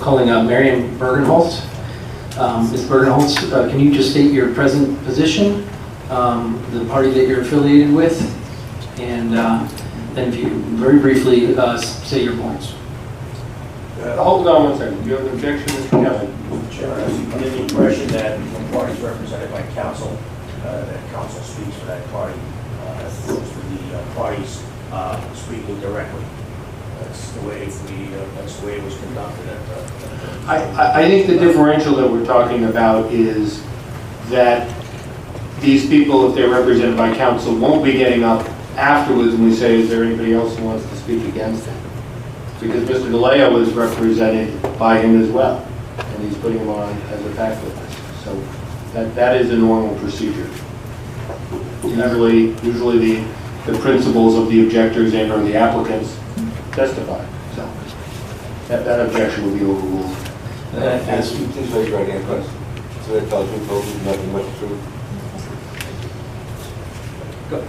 calling Marion Bergenholtz. Ms. Bergenholtz, can you just state your present position, the party that you're affiliated with, and then if you very briefly say your points. Hold on one second. Do you have an objection, Mr. Kelly? Chairman, I was under the impression that the party is represented by counsel, that counsel speaks for that party, as opposed to the parties speaking directly. That's the way it was conducted at the I think the differential that we're talking about is that these people, if they're represented by counsel, won't be getting up afterwards and we say, is there anybody else who wants to speak against it? Because Mr. DeLeo is represented by him as well, and he's putting him on as a fact witness. So that is a normal procedure. Usually the principals of the objectors and or the applicants testify. So that objection will be overruled. Please raise your right hand, please. So that tells you both nothing but the truth. Go.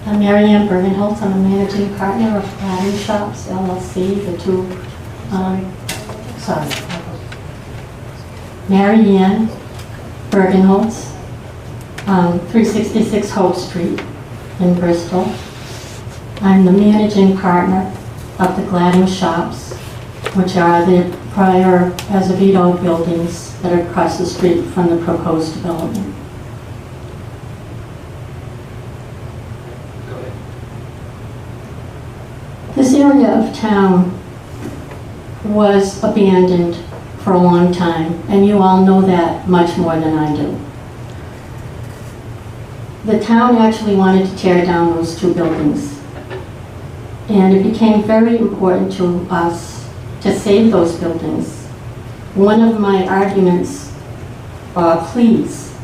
I'm Marianne Bergenholtz. I'm a managing partner of Latin Shops, LLC, Marianne Bergenholtz, 366 Hope Street in Bristol. I'm the managing partner of the Gladding Shops, which are the prior Azevedo buildings that are across the street from the proposed development. This area of town was abandoned for a long time, and you all know that much more than I do. The town actually wanted to tear down those two buildings, and it became very important to us to save those buildings. One of my arguments, pleas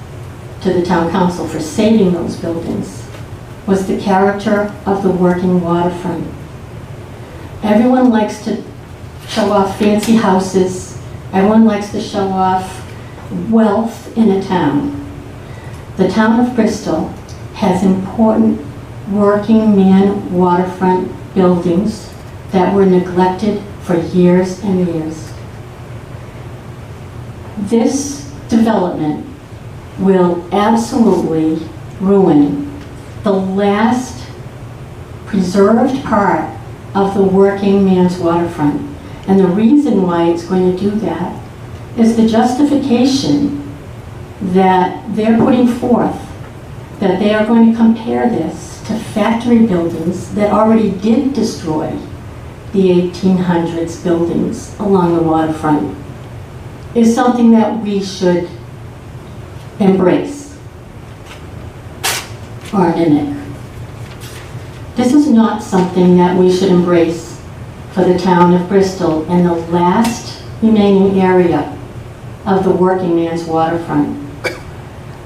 to the town council for saving those buildings was the character of the working waterfront. Everyone likes to show off fancy houses. Everyone likes to show off wealth in a town. The town of Bristol has important working man waterfront buildings that were neglected for years and years. This development will absolutely ruin the last preserved part of the working man's waterfront. And the reason why it's going to do that is the justification that they're putting forth, that they are going to compare this to factory buildings that already did destroy the 1800s buildings along the waterfront, is something that we should embrace or mimic. This is not something that we should embrace for the town of Bristol and the last remaining area of the working man's waterfront.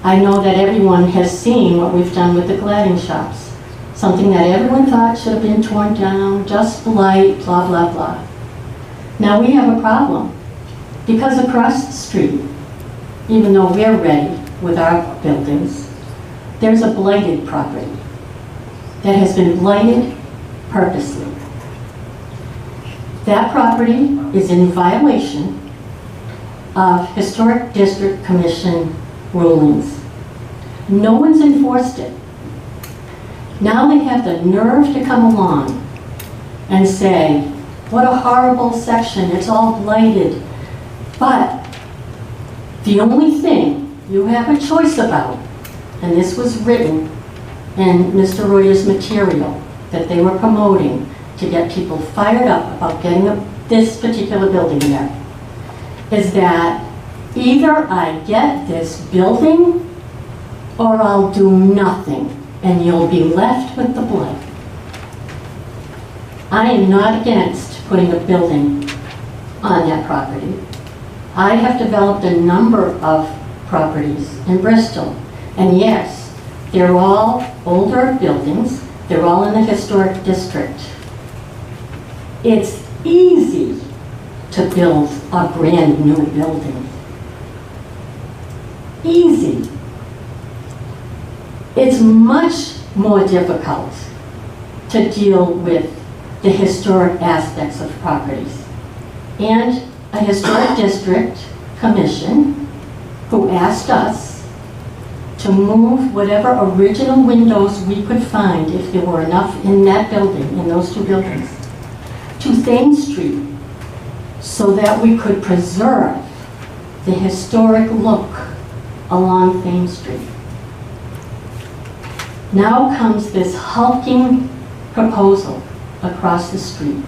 I know that everyone has seen what we've done with the Gladding Shops, something that everyone thought should have been torn down, just blight, blah, blah, blah. Now we have a problem, because across the street, even though we're ready with our buildings, there's a blighted property that has been blighted purposely. That property is in violation of Historic District Commission rulings. No one's enforced it. Now they have the nerve to come along and say, what a horrible section, it's all blighted. But the only thing you have a choice about, and this was written in Mr. Royer's material that they were promoting to get people fired up about getting this particular building there, is that either I get this building or I'll do nothing and you'll be left with the blood. I am not against putting a building on that property. I have developed a number of properties in Bristol, and yes, they're all older buildings. They're all in the historic district. It's easy to build a brand new building. Easy. It's much more difficult to deal with the historic aspects of properties. and a historic district commission who asked us to move whatever original windows we could find, if there were enough in that building, in those two buildings, to Thames Street, so that we could preserve the historic look along Thames Street. Now comes this hulking proposal across the street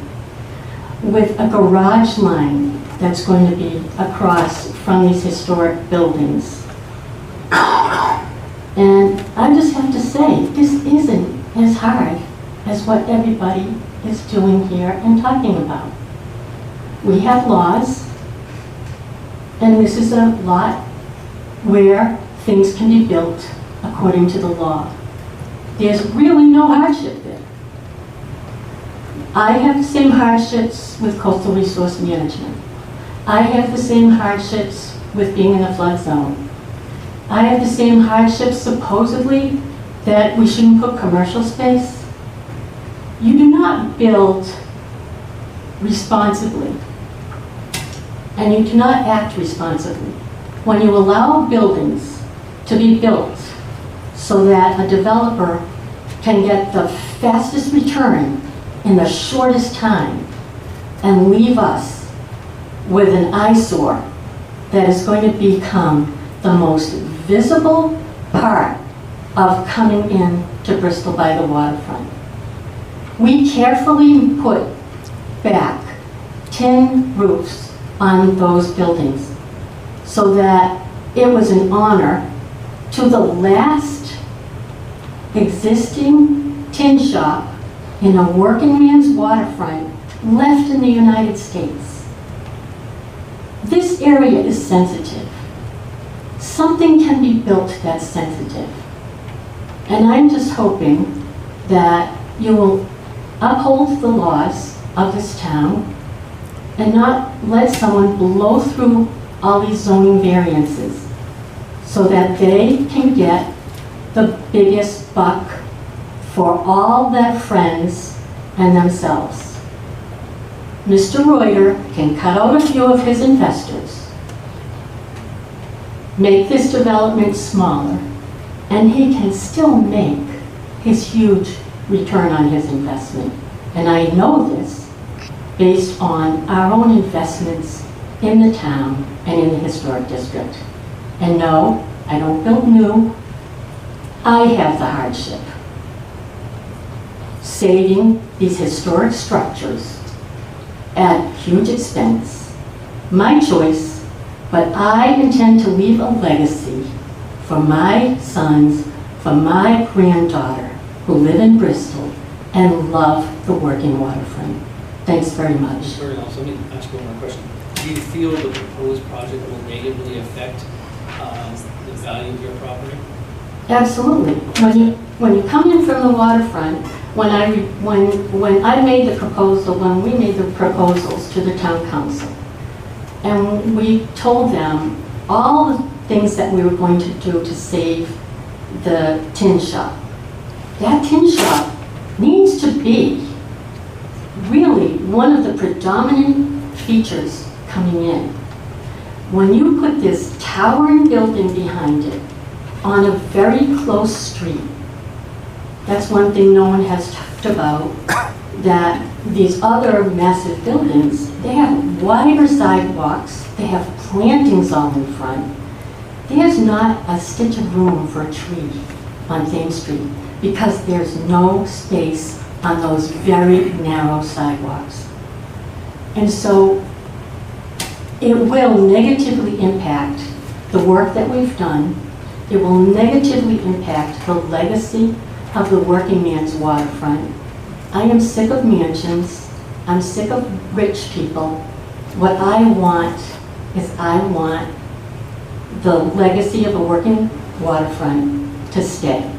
with a garage line that's going to be across from these historic buildings. And I just have to say, this isn't as hard as what everybody is doing here and talking about. We have laws, and this is a lot where things can be built according to the law. There's really no hardship there. I have the same hardships with coastal resource management. I have the same hardships with being in a flood zone. I have the same hardships, supposedly, that we shouldn't put commercial space. You do not build responsibly, and you do not act responsibly when you allow buildings to be built so that a developer can get the fastest return in the shortest time and leave us with an eyesore that is going to become the most visible part of coming in to Bristol by the waterfront. We carefully put back tin roofs on those buildings so that it was an honor to the last existing tin shop in a working man's waterfront left in the United States. This area is sensitive. Something can be built that's sensitive. And I'm just hoping that you will uphold the laws of this town and not let someone blow through all these zoning variances so that they can get the biggest buck for all their friends and themselves. Mr. Reuter can cut out a few of his investors, make this development smaller, and he can still make his huge return on his investment. And I know this based on our own investments in the town and in the historic district. And no, I don't build new. I have the hardship saving these historic structures at huge expense. My choice, but I intend to leave a legacy for my sons, for my granddaughter, who live in Bristol and love the working waterfront. Thanks very much. Ms. Bergenholtz, let me ask you one more question. Do you feel the proposed project will negatively affect the value of your property? Absolutely. When you come in from the waterfront, when I made the proposal, when we made the proposals to the town council, and we told them all the things that we were going to do to save the tin shop. That tin shop needs to be really one of the predominant features coming in. When you put this towering building behind it on a very close street, that's one thing no one has talked about, that these other massive buildings, they have wider sidewalks, they have plantings all in front. There's not a stitch of room for a tree on Thames Street because there's no space on those very narrow sidewalks. And so it will negatively impact the work that we've done. It will negatively impact the legacy of the working man's waterfront. I am sick of mansions. I'm sick of rich people. What I want is I want the legacy of a working waterfront to stay.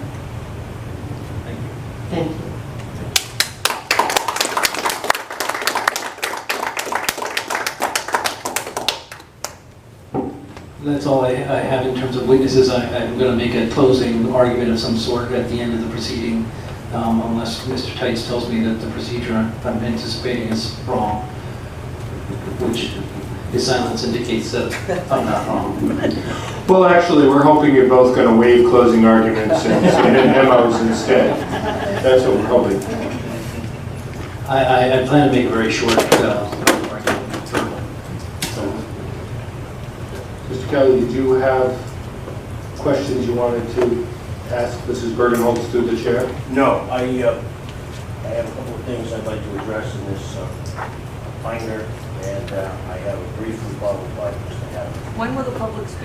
Thank you. Thank you. That's all I have in terms of witnesses. I'm going to make a closing argument of some sort at the end of the proceeding, unless Mr. Tights tells me that the procedure I'm anticipating is wrong. which his silence indicates that I'm not wrong. Well, actually, we're hoping you're both going to waive closing arguments and submit memos instead. That's what we're hoping. I plan to make a very short argument. So, Mr. Kelly, did you have questions you wanted to ask Mrs. Bergenholtz through the chair? No, I have a couple of things I'd like to address in this binder, and I have a brief rebuttal by Mr. Hadley. When will the public speak?